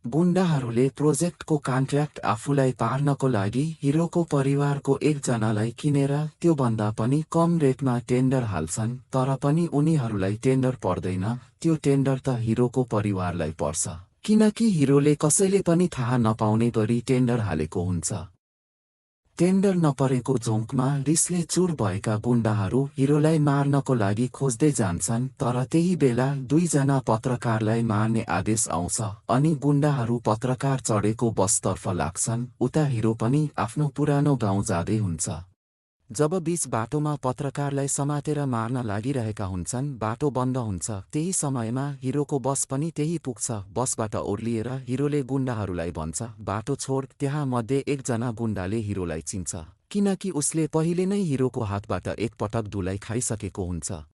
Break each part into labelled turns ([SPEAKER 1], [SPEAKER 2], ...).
[SPEAKER 1] गुण्डाहरूले प्रोजेक्टको कन्ट्र्याक्ट आफूलाई पार्नको लागि हिरोको परिवारको एकजनालाई किनेर त्योभन्दा पनि कम रेटमा टेन्डर हाल्छन्, तर पनि उनीहरूलाई टेन्डर पर्दैन। त्यो टेन्डर त हिरोको परिवारलाई पर्छ, किनकि हिरोले कसैले पनि थाहा नपाउने गरी टेन्डर हालेको हुन्छ। टेन्डर नपरेको झोंकमा रिसले चुर भएका गुण्डाहरू हिरोलाई मार्नको लागि खोज्दै जान्छन्, तर त्यही बेला दुईजना पत्रकारलाई मार्ने आदेश आउँछ अनि गुण्डाहरू पत्रकार चढेको बसतर्फ लाग्छन्। उता हिरो पनि आफ्नो पुरानो गाउँ जाँदै हुन्छ। जब बीच बाटोमा पत्रकारलाई समातेर मार्न लागिरहेका हुन्छन्, बाटो बन्द हुन्छ। त्यही समयमा हिरोको बस पनि त्यही पुग्छ। बसबाट ओर्लिएर हिरोले गुण्डाहरूलाई भन्छ, बाटो छोड। त्यहाँ मध्ये एकजना गुण्डाले हिरोलाई चिन्छ, किनकि उसले पहिले नै हिरोको हातबाट एकपटक धुलाई खाइसकेको हुन्छ।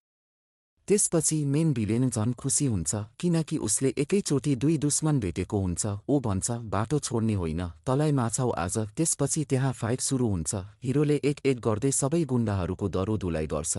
[SPEAKER 1] त्यसपछि मेन भिलेन झन् खुसी हुन्छ, किनकि उसले एकैचोटि दुई दुश्मन भेटेको हुन्छ। ऊ भन्छ, बाटो छोड्ने होइन, तँलाई माछौ आज। त्यसपछि त्यहाँ फाइट सुरु हुन्छ। हिरोले एक एक गर्दै सबै गुण्डाहरूको दरो धुलाई गर्छ।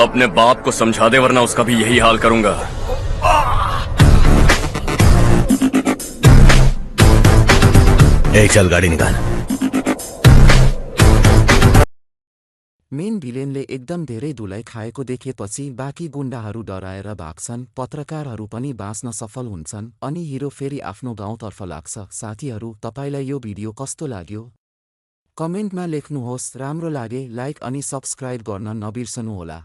[SPEAKER 2] अपने बाप को समझा दे, वरना उसका भी यही हाल करूंगा।
[SPEAKER 3] चल गाडी निकाल।
[SPEAKER 1] मेन भिलेनले एकदम धेरै धुलाई खाएको देखेपछि बाँकी गुण्डाहरू डराएर भाग्छन्। पत्रकारहरू पनि बाँच्न सफल हुन्छन् अनि हिरो फेरि आफ्नो गाउँतर्फ लाग्छ। साथीहरू, तपाईलाई यो भिडियो कस्तो लाग्यो? कमेन्टमा लेख्नुहोस्। राम्रो लागे लाइक अनि सब्स्क्राइब गर्न नबिर्सनुहोला।